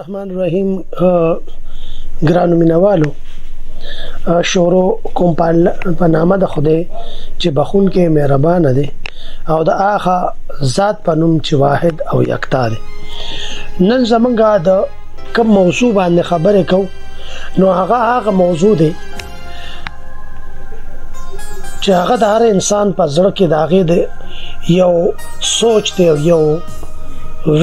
الرحمن الرحیم. ګرانو مینوالو، شروع کوم په نامه د خدای چې بخښونکی مهربان دی او د هغه ذات په نوم چې واحد او یکتا دی. نن زمونږ د کوم موضوع باندې خبرې کوو، نو هغه موضوع دی چې هغه د هر انسان په زړه کې د هغې د یو سوچ دی، یو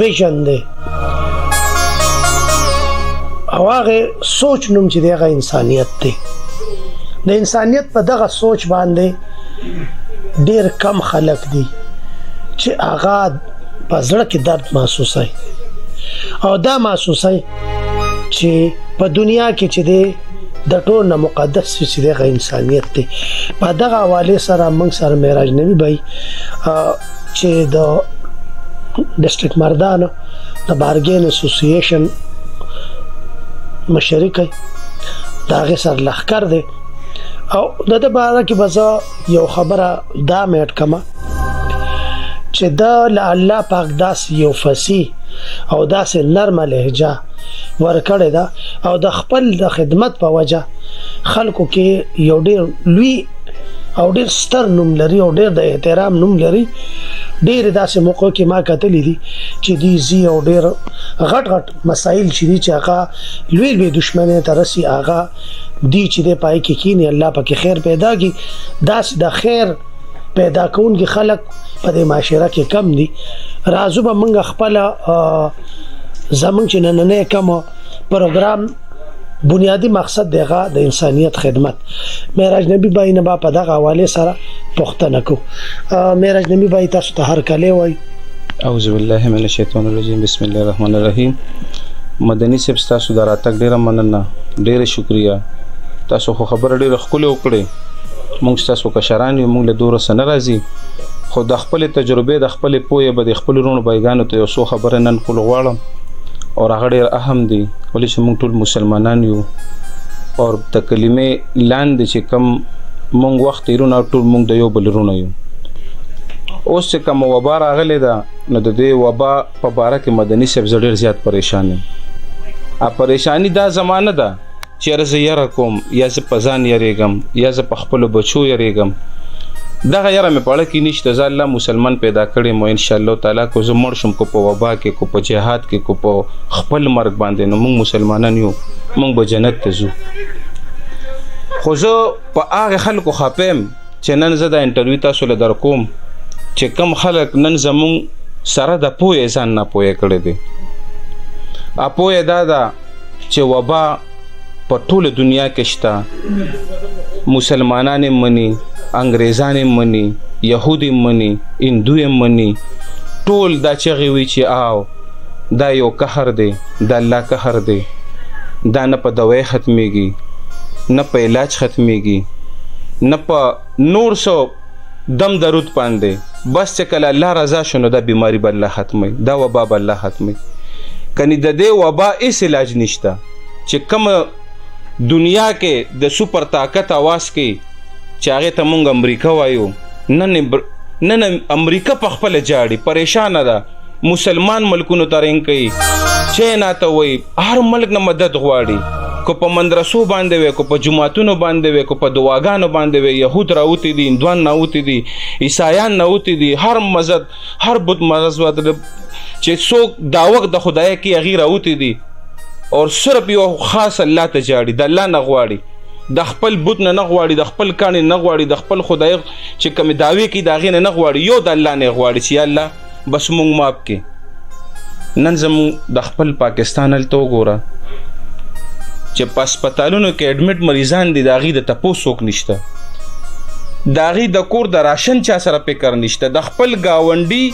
ویژن دی، او هغه سوچ نوم چې دی هغه انسانیت دی. د انسانیت په دغه سوچ باندې ډیر کم خلک دي چې هغه په زړه کې درد محسوسوي، او دا محسوسوي چې په دنیا کې چې دی د ټول نه مقدس چې دی هغه انسانیت دی. په دغه حواله سره موږ سره معراج نبی بھائی چې د ډسټریکټ مردان د بارګین اسوسییشن مشرک دی، دا هغه سر لخر دی، او د دې باره کې بزا یو خبره دا مېټ کما چې دا الله پاک داس یو فصیح او داس نرمه لهجه ورکړی دا، او د خپل د خدمت په وجه خلکو کې یو ډیر لوی او ډیر ستر نوم لري او ډیر د احترام نوم لري. ډیر داسې موقع کې ما کتلې دي چې دی زی او ډیر غټ مسائل چې دي چې هغه لوی دښمنه ترسي هغه دی چې د پای کې کینی الله پاک خیر پیدا کی. داس د خیر پیدا کونکي خلک په دې معاشره کې کم دي. راځو به موږ خپل زمونږ چې نننې کوم پروګرام بنیادی مقصد دغه د انسانیت خدمت. معراج نبی بھائی نه په دغه حواله سره پوښتنه کو. معراج نبی بھائی تاسو ته هر کله وای اعوذ بالله من الشیطان الرجیم، بسم الله الرحمن الرحیم. مدني صاحب تاسو دراتک ډیره مننه، ډیره شکریا. تاسو خو خبر ډیره خپل وکړي، موږ تاسو کشران یو، موږ له دور سره راځي، خو د خپل تجربه د خپل پوهه به د خپل رونو بایګانو ته یو څو خبره نن کول غواړم، او هغه ډیر اهم دي ولې چې موږ ټول مسلمانان یو، او د کلمې لاندې چې کم موږ وخت تیرونه ټول موږ د یو بل رونو یو. اوس چې کوم وبا راغلی ده، نو د دې وبا په باره کې مدني صاحب ډیر زیات پریشان یم. پریشانی دا زمانه ده چې زه یره کوم، یا زه په ځان یریږم، یا زه په خپلو بچو یریږم. دغه یره مې په اړه کې نشته. زه الله مسلمان پیدا کړی مو، انشاءالله تعالی کو زه مړ شم، کو په وبا کې، کو په جهاد کې، کو په خپل مرګ باندې، نو موږ مسلمانان یو، موږ به جنت ته ځو. خو زه په هغه خلکو خپم چې نن زه دا انټرویو تاسو له در کوم چې کم خلک نن زمونږ سره د پوهې ځان نه پوهې کړی دی. پوهې دا ده چې وبا په ټوله دنیا کې شته، مسلمانان یې مني، انګریزان یې مني، یهود یې مني، هندو یې مني، ټول دا چغې وي چې آو دا یو قهر دی، دا الله قهر دی، دا نه په دوای ختمیږي، نه په علاج ختمیږي، نه په نور څه دم درود باندې، بس چې کله الله رضا شنو دا بیماری به الله ختموي، دا وبا به الله ختموي. کني د دې وبا هیڅ علاج نشته چې کوم دنیا کې د سپر طاقت आवाज کې چې هغه ته مونږ امریکا وایو، نن امریکا په خپل جاړي پریشان ده، مسلمان ملکونو ته رنګ کوي، چینا ته وایي، هر ملک نه مدد غواړي، کو په مدرسو باندې وي، کو په جماعتونو باندې وي، کو په دعاګانو باندې وي. يهود راوتی دي، هندوان راوتی دي، عیسایان راوتی دي، هر مذهب هر بت مذهب چې څوک دعوت د خدای کې هغه راوتی دي، اور صرف یو خاص الله ته جاړي، د الله نه غواړي، د خپل بت نه غواړي، د خپل کاني نه غواړي، د خپل خدای چې کوم داوی کې داغې نه غواړي، یو د الله نه غواړي چې الله بس مونږ ماپ کې. نن زمو د خپل پاکستان هلته وګوره چې په هسپتالونو کې اډمټ مریضان دي، داغې د تپوس څوک نشته، داغې د کور د راشن چا سره فکر نشته، د خپل گاونډي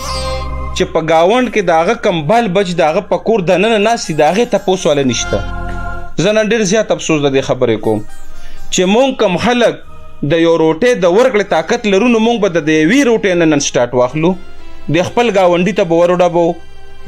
چې په گاوند کې داغه کم بال بچ داغه په کور د نن ناسي داغه تپوس ولا نشته. زه نن ډیر زیات افسوس د خبرې کوم چې مونږ کم خلک د یو روټه د ورکړې طاقت لرونو، مونږ به د وی روټه نن سٹارټ واخلو، د خپل گاونډي ته به ورډابو،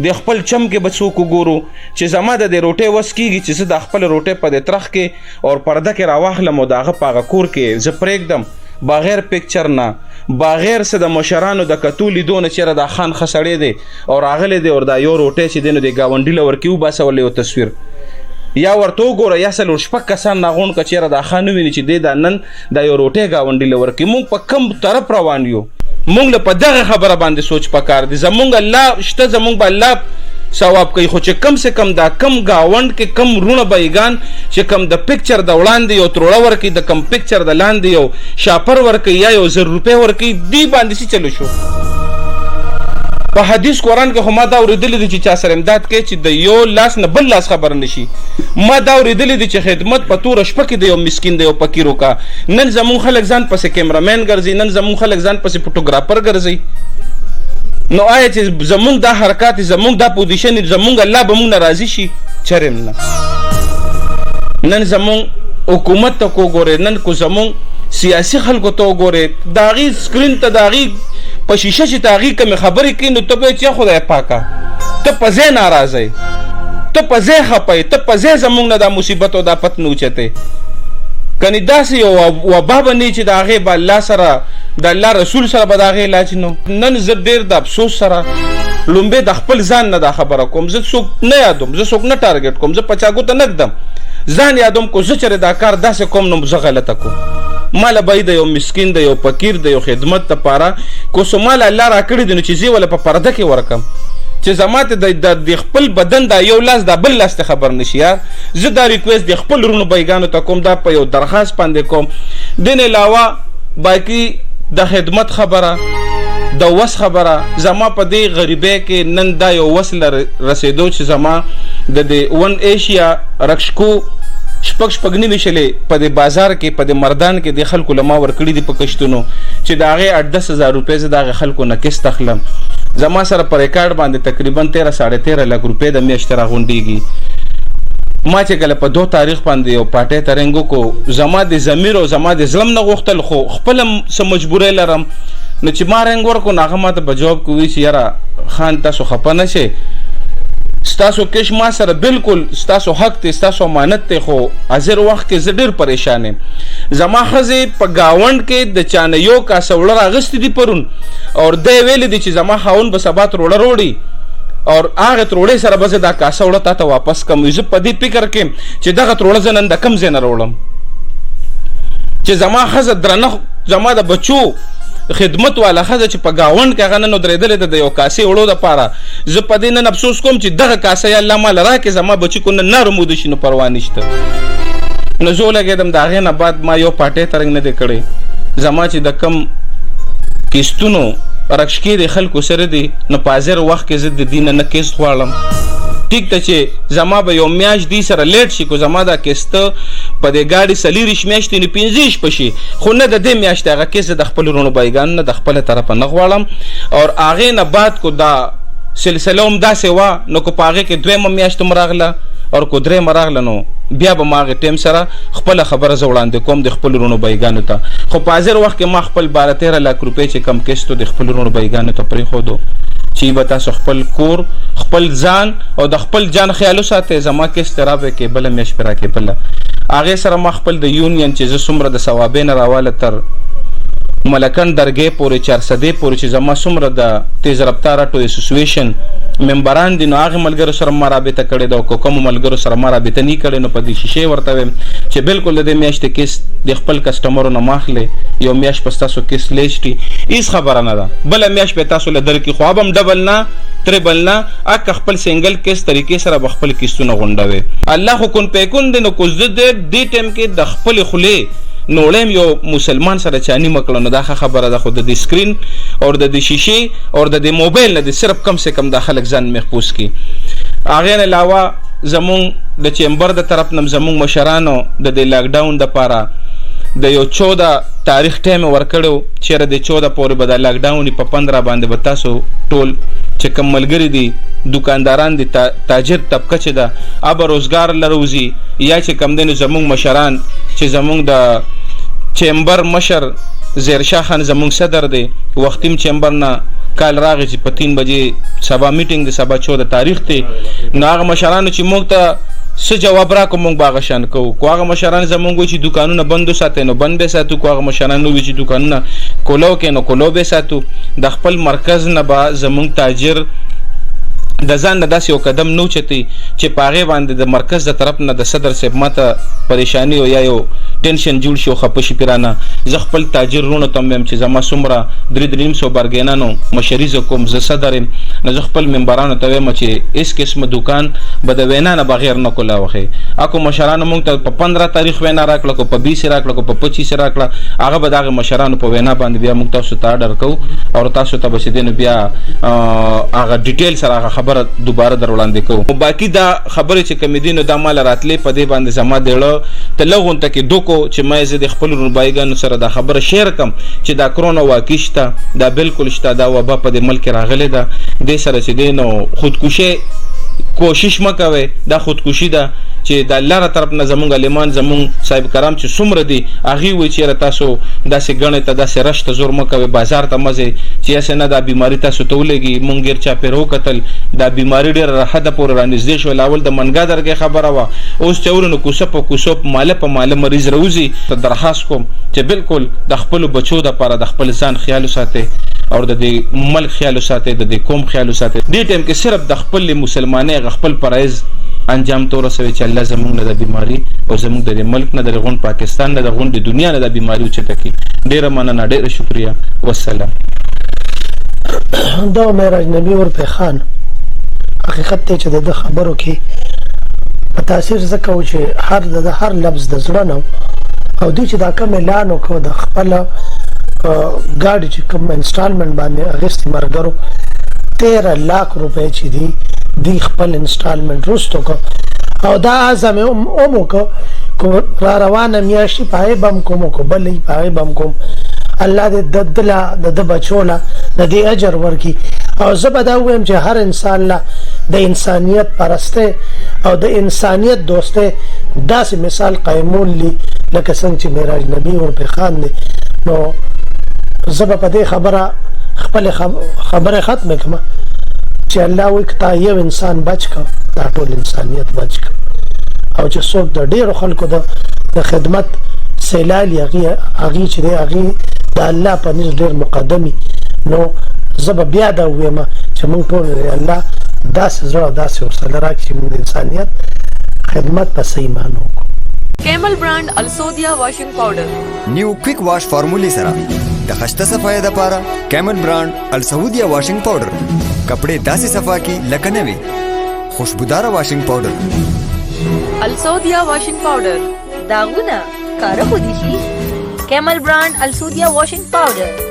د خپل چم کې به څوک ګورو چې زما د روټه وس کیږي چې زه د خپل روټه په د ترخ کې او پرده کې راواخلم او داغه پاغه کور کې زه پرېږدم بغیر پکچر نه بغیر څه د مشرانو د کتو لیدو نه چېرې دا خان ښه سړی دی او راغلی دی او دا یو روټۍ چې دی نو د ګاونډي له ورکې وباسولی یو تصویر یا ورته وګوره یا څلور شپږ کسان راغونډ کړه چېرې دا ښه نه ویني چې دی دا نن دا یو روټۍ ګاونډي له ورکې موږ په کوم طرف روان یو موږ له په دغه خبره باندې سوچ پکار دی زموږ الله شته زموږ به الله ثواب کوي خو چې کم سے کم دا کم گاوند کې کم رونه بایگان چې کم د پکچر د وړاندې یو تروړه ورکي د کم پکچر د لاندې یو شاپر ورکي یا یو 1,000 روپۍ ورکي دی باندې سي چلو شو په حدیث قرآن کې هم دا اوریدلی دي چې چا سره امداد کوي چې د یو لاس نه بل لاس خبر نشي ما دا اوریدلی دي چې خدمت په توره شپه کې د یو مسکین د یو فقیرو کا نن زمون خلک ځان پسې کیمرامین ګرځي نن زمون خلک ځان پسې فوټوګرافر ګرځي نو آیا چې زمونږ دا حرکات زمونږ دا پوزیشن زمونږ الله به مونږ نه راضي شي چرېم نه نن زمونږ حکومت ته کو ګورې نن کو زمونږ سیاسي خلکو ته وګورې د هغې سکرین ته د هغې په شیشه چې ته هغې کومې خبرې کوي نو ته به چې خدای پاکه ته په ځای ناراضه یې ته په ځای خفه یې ته په ځای زمونږ نه دا مصیبت او دا پت نه اوچتې کنی داسې یو وبا به نه چې د هغې به الله سره د الله رسول سره به د هغې علاج نو نن زه ډېر د افسوس سره لومبې د خپل ځان نه دا خبره کوم زه څوک نه یادوم زه څوک نه ټارګټ کوم زه په چا ګوته نه ږدم ځان یادوم کو زه چېرې دا کار داسې کوم نو زه غلطه کوم ماله به د یو مسکین د یو فقیر د یو خدمت دپاره کو څه ماله الله راکړي دي نو چې زه وله په پرده کې ورکم چې زما ته د خپل بدن دا یو لاس دا بل لاس ته خبر نشي یار زه دا ریکویسټ د خپل رونو بیګانو ته کوم دا په یو درخواست باندې کوم دین علاوه باقي د خدمت خبره د وس خبره زما په دې غریبۍ کې نن دا یو وس رسېدو چې زما د ون ایشیا رکشکو شپږ نیمې شلې په دې بازار کې په دې مردان کې د خلکو له ما ورکړي دي په کشتونو چې د هغې 8-10,000 روپۍ زه د هغې خلکو نه کست اخلم زما سره په ریکارډ باندې تقریبا 13-13.5 لک روپۍ د میاشتې راغونډېږي ما چې کله په 2 تاریخ باندې یو پاټۍ ته رنګ وکړو زما د ضمیر او زما د زړه نه غوښتل خو خپله څه مجبورۍ لرم نو چې ما رنګ ورکړو نو هغه ما ته په جواب کې وایي چې یاره خان تاسو خفه نه شئ ستاسو کش ما سره بالکل ستاسو حق دی ستاسو امانت دی خو حاضر وخت کې زه ډېر پریشان یم زما ښځې په ګاونډ کې د چا نه یو کاسه وړه راغستې دي پرون او دی ویلی دی چې زما خاوند به سبا تروړه روړي او هغې تروړې سره به زه دا کاسه وړه تا ته واپس کړم زه په دې فکر کې چې دغه تروړه زه نن د کوم ځای نه راوړم چې زما ښځه درنه زما د بچو خدمت والا ښځه چې په ګاونډ کې هغه نن ودرېدلې ده د یو کاسې وړو دپاره زه په دې نن افسوس کوم چې دغه کاسه یا الله ماله راکړې زما بچي کو نن نارو موده شي نو پروا نشته نو زه ولګېدم د هغې نه بعد ما یو پاټۍ ته رنګ نه دی کړی زما چې د کم کیستونو رکشکې د خلکو سره دي نو په حاضر وخت کې زه د دې نه کیست غواړم ټیک ته چې زما به یو میاشت دی سره لیټ شي کو زما دا کیسته په دې ګاډي 40 میاشتې نه 15 شپه شي خو نه د دې میاشتې هغه کیسه د خپل رونو بایګان نه د خپل طرفه نه غواړم او هغې نه بعد کو دا سلسله هم داسې وه نو کو په هغې کې 2 میاشت هم راغله او کو 3 راغله نو بیا به ما هغې ټیم سره خپله خبره زه وړاندې کوم د خپل رونو بایګانو ته خو په حاضر وخت کې ما خپل 12-13 لک روپۍ چې کم کیستو د خپل رونو بایګانو ته پرېښودو چې به تاسو خپل کور خپل ځان او د خپل جان خیال وساتئ زما کیست رابې کې بله میاشت پې راکې بله هغې سره ما خپل د یونین چې زه څومره د ثوابۍ نه راواله تر ملکن درګې پورې 400 پورې چې زما څومره د تیز رفتار اټو اسوسییشن ممبران دي نو هغې ملګرو سره ما رابطه کړې ده او که کومو ملګرو سره ما رابطه نه کړې نو په دې شیشې ورته ویم چې بالکل د دې میاشتې کیست د خپل کسټمرو نه ما اخلئ یو میاشت په ستاسو کیست لیسټي هېڅ خبره نه ده بله میاشت به تاسو له درکړي خو اب هم ډبل نه تریبل نه اکه خپل سنګل کیس طریقې سره به خپل کیستونه غونډوي الله خو کن پیکون دی نو کو زه دې ټایم کې د خپلې خولې نوړیم یو مسلمان سره چانی مکړه نو دا خبره ده خو د دې سکرین او د دې شیشې او د دې موبایل نه د صرف کم سے کم د خلک ځان محفوظ کړي هغې نه علاوه زمونږ د چیمبر د طرف نه زمونږ مشرانو د دې لاکډاون دپاره د یو 14 تاریخ ټایم ورکړو چېرې د 14 پورې به د لاکډاون په 15 باندې به تاسو ټول چې کوم ملګري دي دکانداران دي تاجر طبقه چې ده اب روزګار لروزي یا چې کم دی نو زمونږ مشران چې زمونږ د چیمبر مشر زیرشاه خان زمونږ صدر دی وختیم چیمبر نه کال راغی چې په 3 بجې سبا میټینګ د سبا 14 تاریخ دی نو هغه مشرانو چې موږ ته څه جواب را کوم باغ شان کو هغه مشران زمونږ چې دکانونه بندو ساتي نو بند به ساتو هغه مشران نو چې دکانونه کولو کې نو کولو به ساتو د خپل مرکز نه با زمونږ تاجر د ځان نه داسې یو قدم نو چتی چې پاغه باندې د مرکز د طرف نه د صدر صاحب ماته پریشانی او یا یو ټینشن جوړ شو خپشي پیرانه ز خپل تاجر رونو تم چې زما سمره 300 برګینانو مشریز کوم ز صدر نه ز خپل منبرانو ته م چې اس قسم دکان بد وینا نه بغیر نه کولا وخه اكو مشرانو مونږ ته په 15 تاریخ وینا راکړه کو په 20 راکړه کو په 25 راکړه هغه به دغه مشرانو په وینا باندې بیا مونږ تاسو ته آرډر کو او تاسو ته به دین بیا هغه ډیټیل سره خبره دوباره در وړاندې کوم باقی دا خبره چې کمیدینو د مال راتلې په دې باندې زما دیړه ته لغون ته کې دوکو چې مې زه د خپل رونبایګانو سره دا خبره شیر کم چې دا کرونا واقعشته دا بالکل شته دا وبا په دې ملک راغله ده د سره چې دینو خودکشي کوشش مکوي دا خودکشي ده چې د الله تر طرف نه زمونږ لیمان زمونږ صاحب کرام چې څومره دي اغي وي چې تاسو داسې غنه ته داسې رشت زور مکوي بازار ته مزه چې اسنه دا بیماری تاسو ته ولګي مونږ غیر چا پیرو قتل دا بیماری ډېر حد پورې رانږدې شو لاول د منګا درګه خبره وا اوس چورونو کوسپ مال په مال مریض روزي ته درخواست کوم چې بالکل د خپل بچو د لپاره د خپل ځان خیال ساتي او د ملک خیال ساتي د قوم خیال ساتي دې ټیم کې صرف د خپل مسلمانۍ خپل پرایز انجام تور سوي چې الله زموږ د بیماری او زموږ د ملک نه د غون پاکستان نه د غون د دنیا نه د بیماری چته کی ډیره مننه ډیره شکریا والسلام دا معراج نبی ورپه خان حقیقت ته چې د خبرو کې په تاثیر زکه چې هر لفظ د زړه نو او دوی چې دا کوم اعلان وکړ د خپل ګاډي چې کوم انسټالمنت باندې اغست مرګرو 13 लाख रुपए چې دی خپل انسټالمنت رستو کو او دا اعظم اومو کو را روانه میاشي پای بم کوم کو بلې پای بم کوم الله دې ددلا د بچولا د دې اجر ورکی او زبدا ويم چې هر انسان لا د انسانيت پرسته او د انسانيت دوسته داسې مثال قائمون لی لکه څنګه چې معراج نبی ورپه خان دی نو زب په دې خبره خبره ختمه کما چې الله وکتا یو انسان بچ کا دا ټول انسانيت بچ کا او چې څوک د ډیرو خلکو د خدمت سیلال هغه چې هغه د الله په نس ډیر مقدمي نو زب بیا دا وېما چې موږ ټول الله داس زړه داس ورسره راکړي موږ انسانيت خدمت په صحیح معنی کیمل برانډ السودیا واشنګ پاوډر نیو کویک واش فارمولې سره د خشته صفای لپاره کیمل برانډ السودیا واشنګ پاوډر کپڑے داسې صفا کی لکه نوی خوشبودار واشنګ پاوډر السودیا واشنګ پاوډر داغونه کارو دي شي کیمل برانډ السودیا واشنګ پاوډر